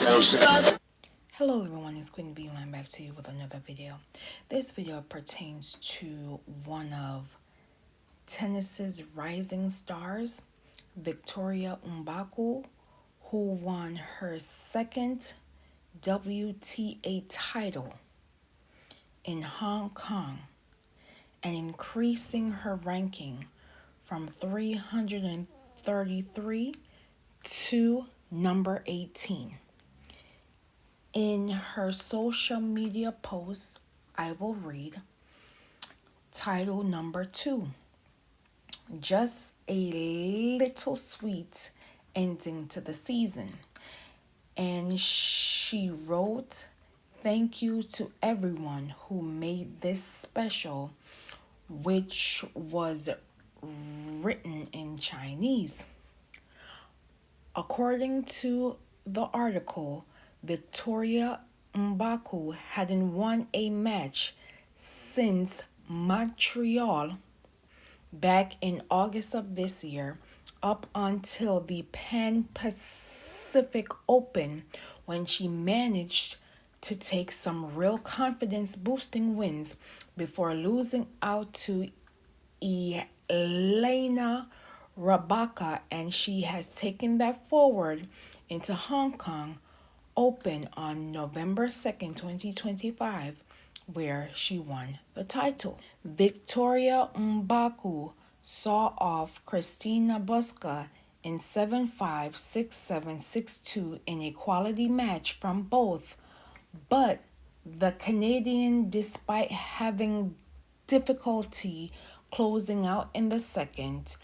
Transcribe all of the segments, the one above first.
Hello everyone, it's QueenVLionz back to you with another video. This video pertains to one of tennis's rising stars, Victoria Mboko, who won her second WTA title in Hong Kong and increasing her ranking from 333 to number 18. In her social media post, I will read title number 2, just a little sweet ending to the season. And she wrote, "Thank you to everyone who made this special," which was written in Chinese. According to the article, Victoria Mboko hadn't won a match since Montreal back in August of this year, up until the Pan Pacific Open, when she managed to take some real confidence boosting wins before losing out to Elena Rybakina, and she has taken that forward into Hong Kong Open on November 2nd, 2025, where she won the title. Victoria Mboko saw off Christina Buska in 7-5, 6-7, 6-2 in a quality match from both, but the Canadian, despite having difficulty closing out in the second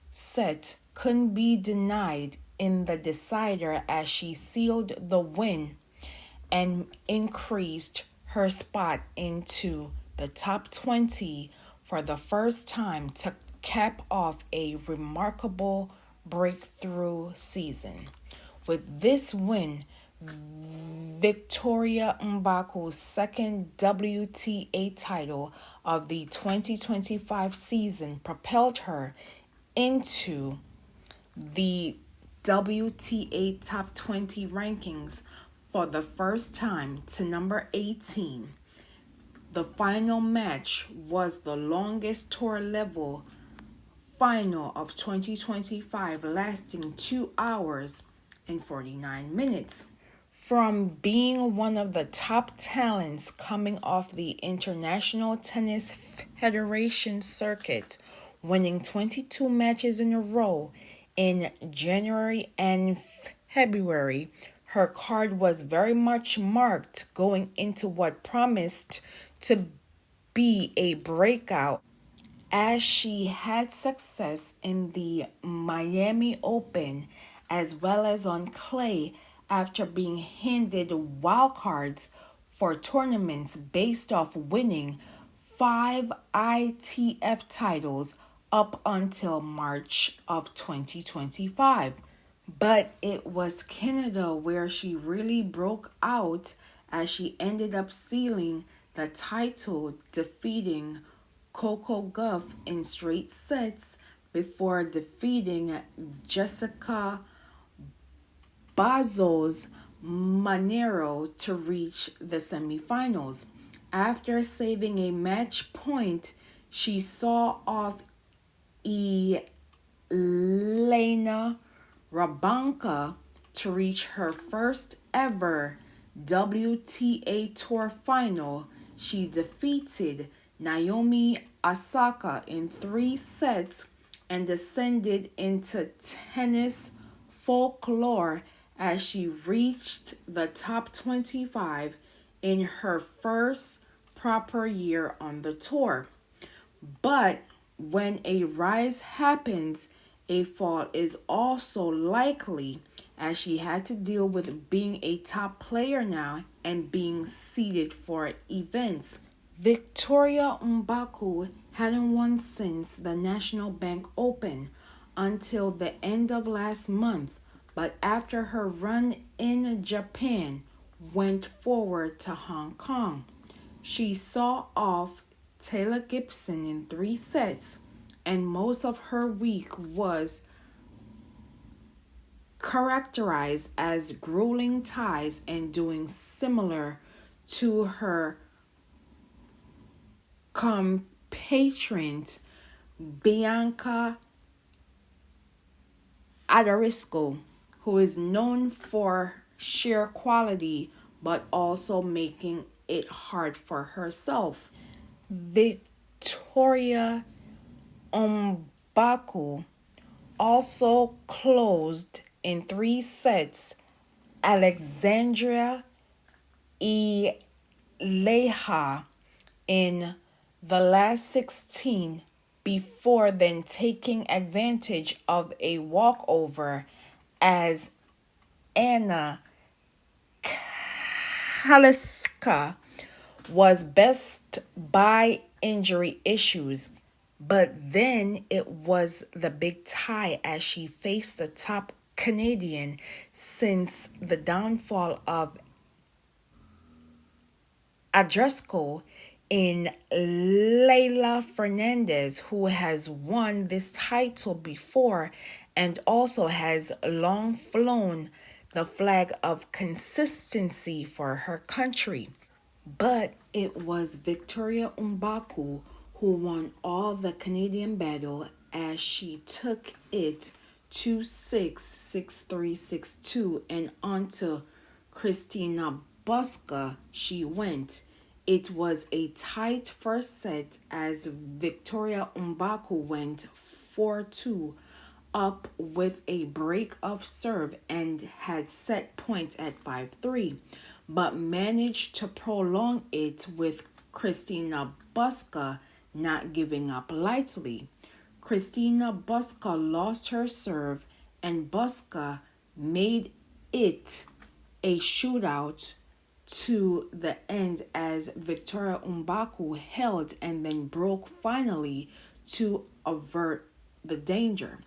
set, couldn't be denied in the decider as she sealed the win and increased her spot into the top 20 for the first time to cap off a remarkable breakthrough season. With this win, Victoria Mboko's second WTA title of the 2025 season propelled her into the WTA Top 20 rankings for the first time to number 18. The final match was the longest tour level final of 2025, lasting 2 hours and 49 minutes. From being one of the top talents coming off the International Tennis Federation circuit, winning 22 matches in a row in January and February, her card was very much marked going into what promised to be a breakout, as she had success in the Miami Open as well as on clay after being handed wildcards for tournaments based off winning 5 ITF titles up until March of 2025. But it was Canada where she really broke out, as she ended up sealing the title, defeating CoCoGauff in straight sets before defeating Jessica Bazos Monero to reach the semifinals. After saving a match point, she saw off Elena Rybakina to reach her first ever WTA Tour final. She defeated Naomi Osaka in 3 sets and descended into tennis folklore as she reached the top 25 in her first proper year on the tour. But when a rise happens, a fall is also likely, as she had to deal with being a top player now and being seeded for events. Victoria Mboko hadn't won since the National Bank Open until the end of last month, but after her run in Japan went forward to Hong Kong. She saw off Taylor Gibson in 3 sets, and most of her week was characterized as grueling ties and doing similar to her compatriot Bianca Adorisco, who is known for sheer quality but also making it hard for herself. Victoria Mboko also closed in 3 sets Alexandria Ileha in the last 16 before then taking advantage of a walkover as Anna Kaliska was best by injury issues. But then it was the big tie as she faced the top Canadian since the downfall of Adresco in Leila Fernandez, who has won this title before and also has long flown the flag of consistency for her country. But it was Victoria Mboko who won all the Canadian battle as she took it 2-6, 6-3, 6-2, and onto Christina Buska she went. It was a tight first set as Victoria Mboko went 4-2 up with a break of serve and had set points at 5-3, but managed to prolong it with Christina Buska not giving up lightly. Christina Buska lost her serve and Buska made it a shootout to the end as Victoria Mboko held and then broke finally to avert the danger.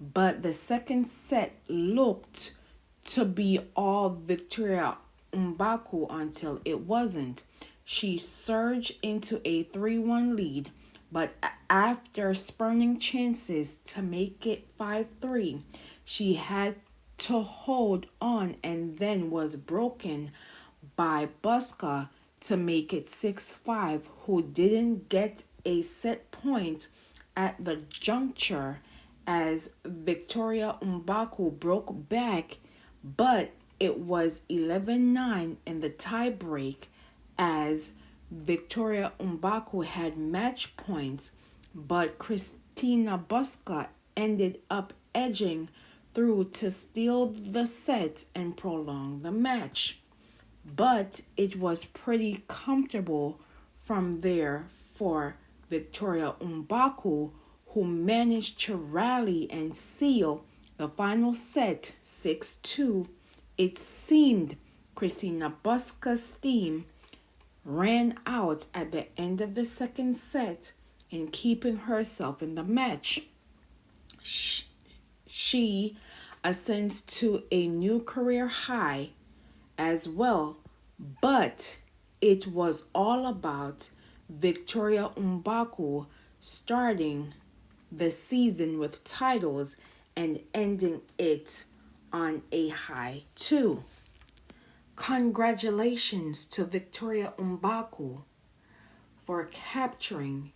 But the second set looked to be all Victoria Mboko until it wasn't. She surged into a 3-1 lead, but after spurning chances to make it 5-3, she had to hold on and then was broken by Buska to make it 6-5, who didn't get a set point at the juncture as Victoria Mboko broke back, but it was 11-9 in the tie-break as Victoria Mboko had match points, but Christina Buska ended up edging through to steal the set and prolong the match. But it was pretty comfortable from there for Victoria Mboko, who managed to rally and seal the final set 6-2. It seemed Christina Buska's steam ran out at the end of the second set in keeping herself in the match. She ascends to a new career high as well, but it was all about Victoria Mboko starting the season with titles and ending it on a high too. Congratulations to Victoria Mboko for capturing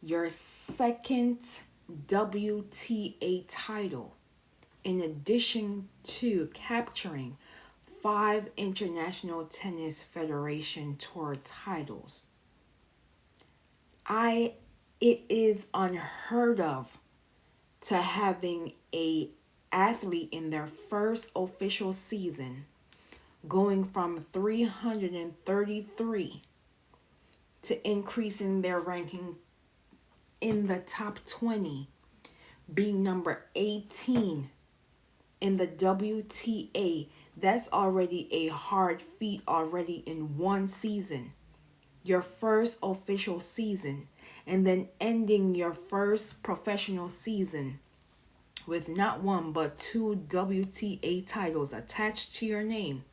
your second WTA title, in addition to capturing 5 International Tennis Federation Tour titles. It is unheard of to having a athlete in their first official season going from 333 to increasing their ranking in the top 20, being number 18 in the WTA. That's already a hard feat already in one season. Your first official season, and then ending your first professional season with not one but 2 WTA titles attached to your name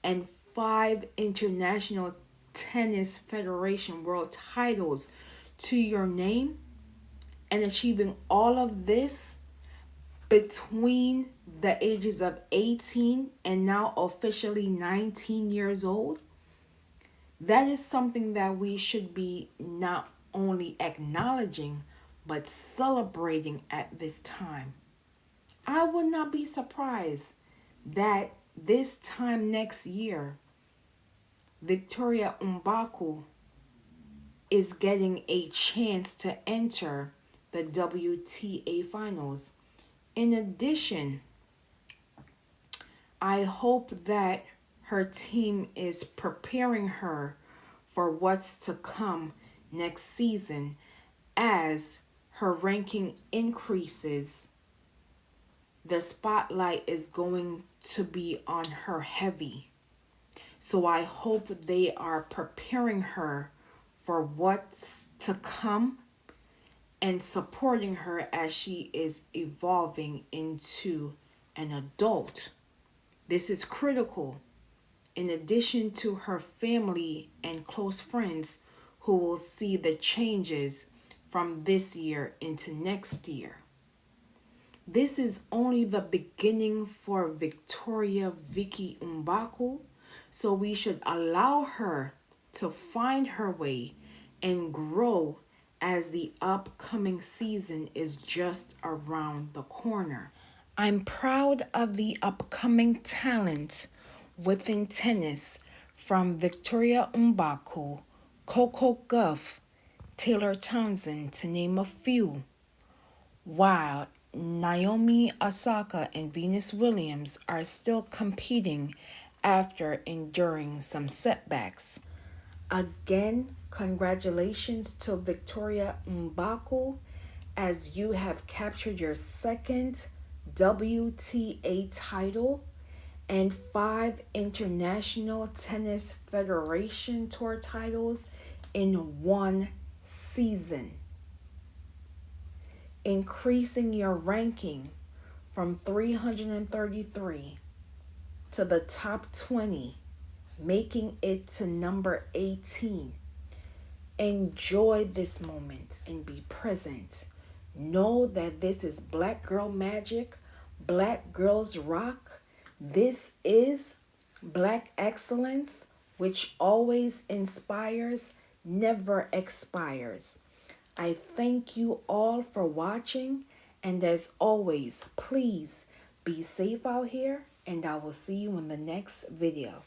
and 5 International Tennis Federation World titles to your name, and achieving all of this between the ages of 18 and now officially 19 years old, that is something that we should be not only acknowledging but celebrating at this time. I would not be surprised that this time next year, Victoria Mboko is getting a chance to enter the WTA finals. In addition, I hope that her team is preparing her for what's to come next season as her ranking increases. The spotlight is going to be on her heavy. So I hope they are preparing her for what's to come and supporting her as she is evolving into an adult. This is critical, in addition to her family and close friends who will see the changes from this year into next year. This is only the beginning for Victoria Vicky Mboko, so we should allow her to find her way and grow as the upcoming season is just around the corner. I'm proud of the upcoming talent within tennis from Victoria Mboko, CoCoGauff, Taylor Townsend, to name a few, while Naomi Osaka and Venus Williams are still competing after enduring some setbacks. Again, congratulations to Victoria Mboko as you have captured your second WTA title and 5 International Tennis Federation Tour titles in one season, increasing your ranking from 333 to the top 20, making it to number 18. Enjoy this moment and be present. Know that this is Black Girl Magic, Black Girls Rock. This is Black Excellence, which always inspires, never expires. I thank you all for watching, and as always, please be safe out here, and I will see you in the next video.